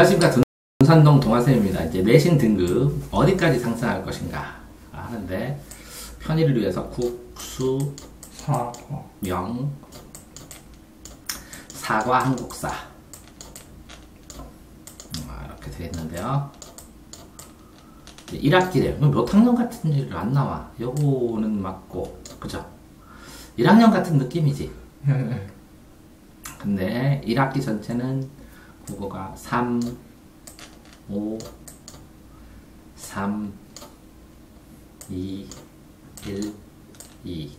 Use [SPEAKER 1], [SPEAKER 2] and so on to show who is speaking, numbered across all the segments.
[SPEAKER 1] 안녕하십니까. 둔산동 동아쌤입니다. 이제 내신 등급 어디까지 상승할 것인가 하는데, 편의를 위해서 국수, 명, 사과, 한국사 이렇게 되어 있는데요. 1학기래요. 몇 학년 같은 일을 안 나와. 요거는 맞고, 그죠? 1학년 같은 느낌이지. 근데 1학기 전체는 국어가 3, 5, 3, 2, 1, 2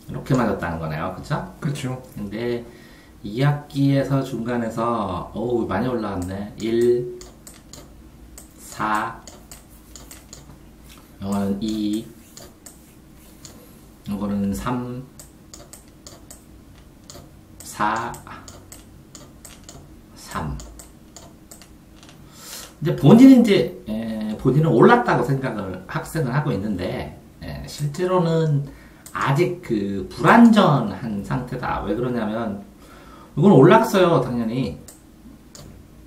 [SPEAKER 1] 이렇게 맞았다는 거네요. 그쵸?
[SPEAKER 2] 그쵸.
[SPEAKER 1] 근데 2학기에서 중간에서 어우 많이 올라왔네. 1, 4, 영어는 2, 이거는 3, 4, 3. 이제 본인은 올랐다고 생각을 학생은 하고 있는데, 실제로는 아직 그 불안전한 상태다. 왜 그러냐면, 이건 올랐어요, 당연히.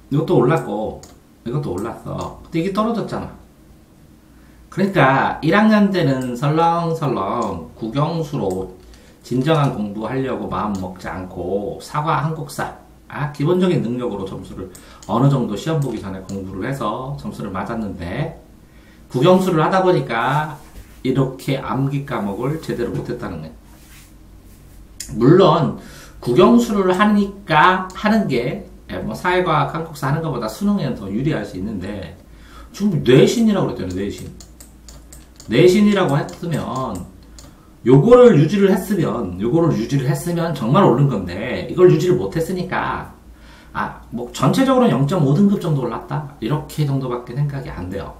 [SPEAKER 1] 이것도 올랐고, 이것도 올랐어. 근데 이게 떨어졌잖아. 그러니까 1학년 때는 설렁설렁 국영수로 진정한 공부하려고 마음 먹지 않고 사과, 한국사, 기본적인 능력으로 점수를 어느 정도 시험 보기 전에 공부를 해서 점수를 맞았는데, 국영수를 하다 보니까 이렇게 암기 과목을 제대로 못했다는 거예요. 물론 국영수를 하니까 하는 게 뭐 사회과학, 한국사 하는 것보다 수능에는 더 유리할 수 있는데, 지금 내신이라고 그랬잖아요. 내신이라고 했으면 요거를 유지를 했으면 정말 오른 건데, 이걸 유지를 못했으니까 뭐 전체적으로 0.5등급 정도 올랐다 이렇게 정도밖에 생각이 안 돼요.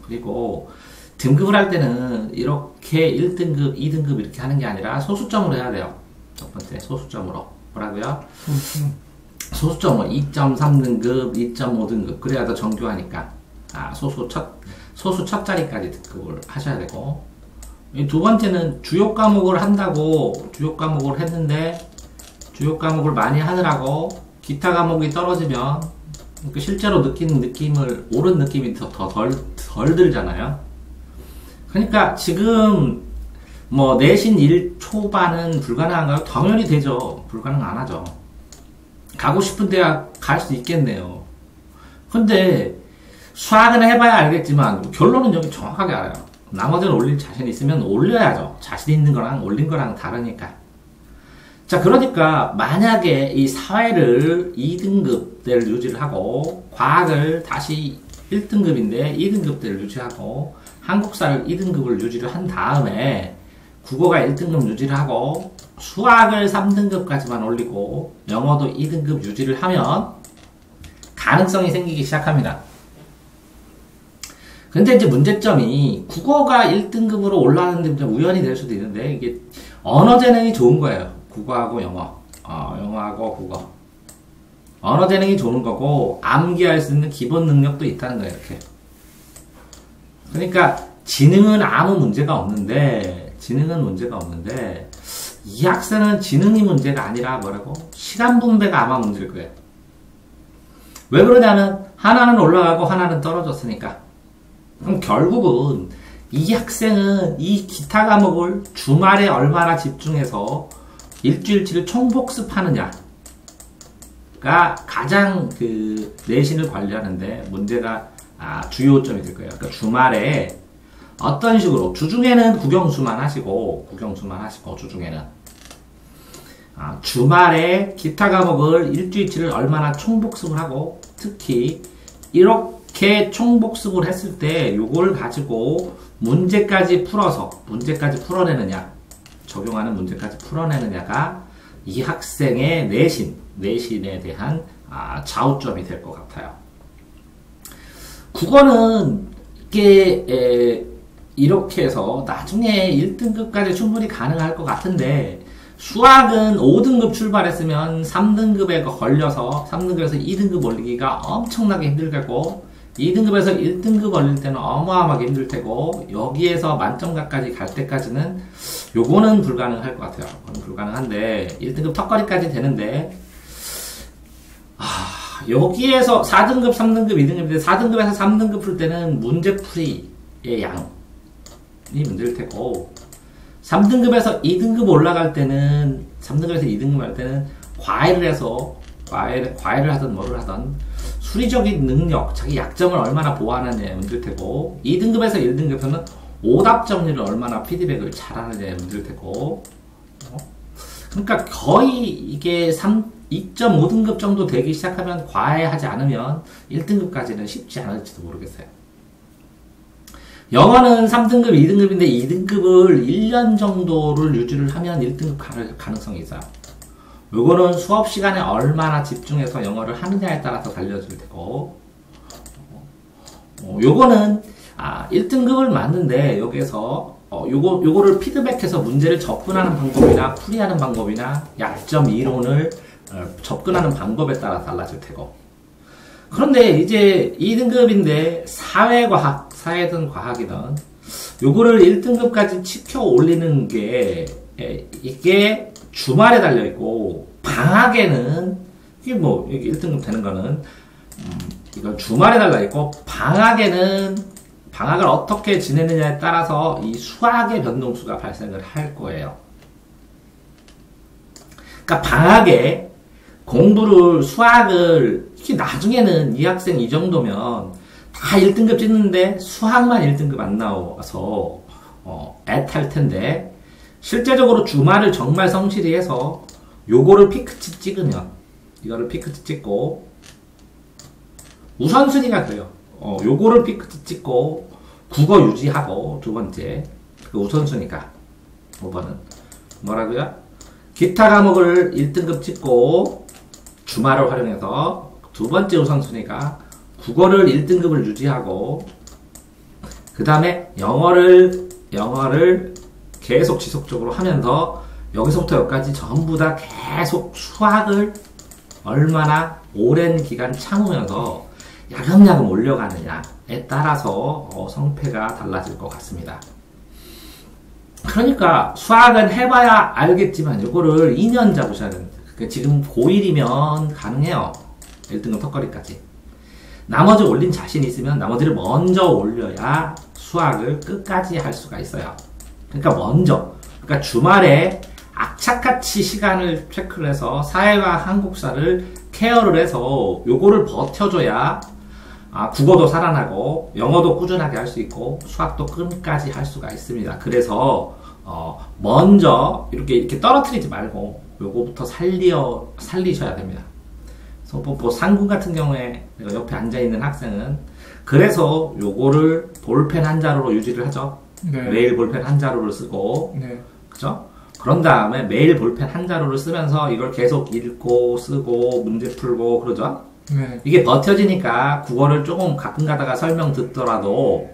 [SPEAKER 1] 그리고 등급을 할 때는 이렇게 1등급, 2등급 이렇게 하는 게 아니라 소수점으로 해야 돼요. 첫 번째 소수점으로. 뭐라고요? 소수점으로 2.3등급, 2.5등급 그래야 더 정교하니까 소수 첫 자리까지 등급을 하셔야 되고, 두 번째는 주요 과목을 한다고 주요 과목을 했는데 주요 과목을 많이 하느라고 기타 과목이 떨어지면 실제로 느끼는 느낌을 옳은 느낌이 덜 들잖아요. 그러니까 지금 뭐 내신 1 초반은 불가능한가요? 당연히 되죠. 불가능 안 하죠. 가고 싶은 대학 갈 수 있겠네요. 근데 수학은 해봐야 알겠지만 결론은 여기 정확하게 알아요. 나머지는 올릴 자신 있으면 올려야죠. 자신 있는 거랑 올린 거랑 다르니까. 자, 그러니까 만약에 이 사회를 2등급대를 유지를 하고, 과학을 다시 1등급인데 2등급대를 유지하고, 한국사를 2등급을 유지를 한 다음에 국어가 1등급 유지를 하고, 수학을 3등급까지만 올리고 영어도 2등급 유지를 하면 가능성이 생기기 시작합니다. 근데 이제 문제점이 국어가 1등급으로 올라가는데 좀 우연이 될 수도 있는데, 이게 언어 재능이 좋은 거예요. 국어하고 영어, 영어하고 국어. 언어 재능이 좋은 거고 암기할 수 있는 기본 능력도 있다는 거예요. 이렇게. 그러니까 지능은 아무 문제가 없는데, 이 학생은 지능이 문제가 아니라 뭐라고? 시간 분배가 아마 문제일 거예요. 왜 그러냐면 하나는 올라가고 하나는 떨어졌으니까. 그럼 결국은 이 학생은 이 기타 과목을 주말에 얼마나 집중해서 일주일치를 총복습하느냐가 가장 그 내신을 관리하는데 문제가 주요점이 될 거예요. 그러니까 주말에 어떤 식으로, 주중에는 국영수만 하시고 주중에는 주말에 기타 과목을 일주일치를 얼마나 총복습을 하고, 특히 이렇게 총복습을 했을 때 요걸 가지고 문제까지 풀어내느냐, 적용하는 문제까지 풀어내느냐가 이 학생의 내신에 대한 좌우점이 될 것 같아요. 국어는 이게 이렇게 해서 나중에 1등급까지 충분히 가능할 것 같은데, 수학은 5등급 출발했으면 3등급에 걸려서 3등급에서 2등급 올리기가 엄청나게 힘들 거고, 2등급에서 1등급 올릴 때는 어마어마하게 힘들 테고, 여기에서 만점각까지 갈 때까지는 요거는 불가능할 것 같아요. 불가능한데 1등급 턱걸이까지 되는데, 여기에서 4등급, 3등급, 2등급인데 4등급에서 3등급 풀 때는 문제풀이의 양이 문제일 테고 3등급에서 2등급 올라갈 때는 3등급에서 2등급 할 때는 과외를 해서 과외를 하든 뭐를 하든 수리적인 능력, 자기 약점을 얼마나 보완하느냐에 문제일 테고 2등급에서 1등급에서는 오답 정리를 얼마나 피드백을 잘하느냐에 문제일 테고 그러니까 거의 이게 2.5등급 정도 되기 시작하면 과외하지 않으면 1등급까지는 쉽지 않을지도 모르겠어요. 영어는 3등급, 2등급인데 2등급을 1년 정도를 유지를 하면 1등급 가능성이 있어요. 요거는 수업 시간에 얼마나 집중해서 영어를 하느냐에 따라서 달려질 테고 요거는 1등급을 맞는데 여기에서 요거를 피드백해서 문제를 접근하는 방법이나 풀이하는 방법이나 약점 이론을 접근하는 방법에 따라 달라질 테고 그런데 이제 2등급인데 사회든 과학이든 요거를 1등급까지 치켜 올리는 게 이게 주말에 달려있고 방학에는 이게 뭐 이게 1등급 되는 거는 이건 주말에 달려있고 방학에는 방학을 어떻게 지내느냐에 따라서 이 수학의 변동수가 발생을 할 거예요. 그러니까 방학에 공부를 수학을 이게 나중에는 이 학생 이 정도면 다 1등급 찍는데 수학만 1등급 안 나와서 애탈 텐데 실제적으로 주말을 정말 성실히 해서 요거를 피크치 찍으면 이거를 피크치 찍고 우선순위가 그래요. 요거를 피크치 찍고 국어 유지하고 두 번째 그 우선순위가 5번은 뭐라고요? 기타 과목을 1등급 찍고 주말을 활용해서 두 번째 우선순위가 국어를 1등급을 유지하고 그 다음에 영어를 계속 지속적으로 하면서 여기서부터 여기까지 전부 다 계속 수학을 얼마나 오랜 기간 참으면서 야금야금 올려가느냐에 따라서 성패가 달라질 것 같습니다. 그러니까 수학은 해봐야 알겠지만 이거를 2년 잡으셔야 됩니다. 지금 고1이면 가능해요. 1등급 턱걸이까지. 나머지 올린 자신이 있으면 나머지를 먼저 올려야 수학을 끝까지 할 수가 있어요. 그러니까 주말에 악착같이 시간을 체크를 해서 사회와 한국사를 케어를 해서 요거를 버텨줘야 국어도 살아나고 영어도 꾸준하게 할 수 있고 수학도 끝까지 할 수가 있습니다. 그래서 먼저 이렇게 떨어뜨리지 말고 요거부터 살리셔야 됩니다. 그래서 상군 같은 경우에 내가 옆에 앉아있는 학생은 그래서 요거를 볼펜 한 자루로 유지를 하죠. 네. 매일 볼펜 한 자루를 쓰고 네. 그죠? 그런 다음에 매일 볼펜 한 자루를 쓰면서 이걸 계속 읽고 쓰고 문제 풀고 그러죠. 네. 이게 버텨지니까 국어를 조금 가끔 가다가 설명 듣더라도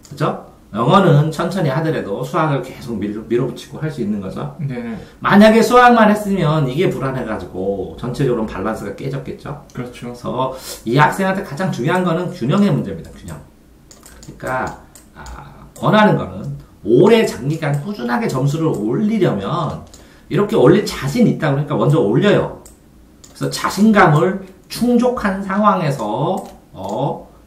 [SPEAKER 1] 그죠? 영어는 천천히 하더라도 수학을 계속 밀어붙이고 할 수 있는 거죠. 네. 만약에 수학만 했으면 이게 불안해가지고 전체적으로 밸런스가 깨졌겠죠. 그렇죠. 그래서 이 학생한테 가장 중요한 거는 균형의 문제입니다. 균형. 그러니까 권하는 거는 오래 장기간 꾸준하게 점수를 올리려면 이렇게 올릴 자신 있다 그러니까 먼저 올려요. 그래서 자신감을 충족한 상황에서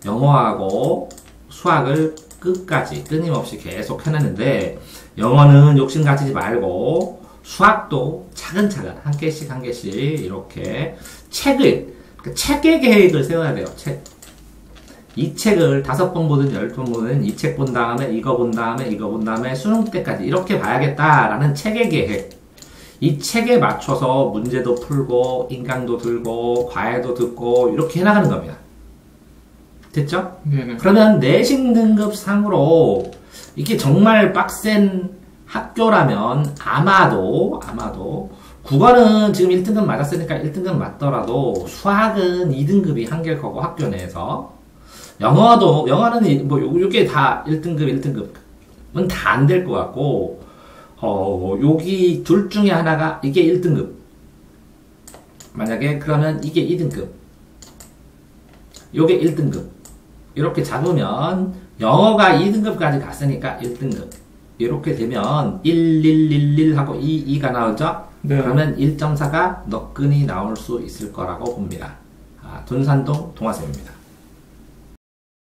[SPEAKER 1] 영어하고 수학을 끝까지 끊임없이 계속 해내는데 영어는 욕심 가지지 말고 수학도 차근차근 한 개씩 한 개씩 이렇게 책의 계획을 세워야 돼요. 이 책을 5번 보든 10번 보든 이 책 본 다음에 이거 본 다음에 수능 때까지 이렇게 봐야겠다라는 책의 계획. 이 책에 맞춰서 문제도 풀고 인강도 들고 과외도 듣고 이렇게 해나가는 겁니다. 됐죠? 네네. 그러면 내신 등급 상으로 이게 정말 빡센 학교라면 아마도 국어는 지금 1등급 맞았으니까 1등급 맞더라도 수학은 2등급이 한계일 거고 학교 내에서 영어는 뭐 요게 다 1등급은 다 안 될 것 같고 여기 둘 중에 하나가 이게 1등급 만약에 그러면 이게 2등급 요게 1등급 이렇게 잡으면 영어가 2등급까지 갔으니까 1등급 이렇게 되면 1, 1, 1, 1 하고 2, 2가 나오죠? 네. 그러면 1.4가 너끈히 나올 수 있을 거라고 봅니다. 둔산동 동화쌤입니다.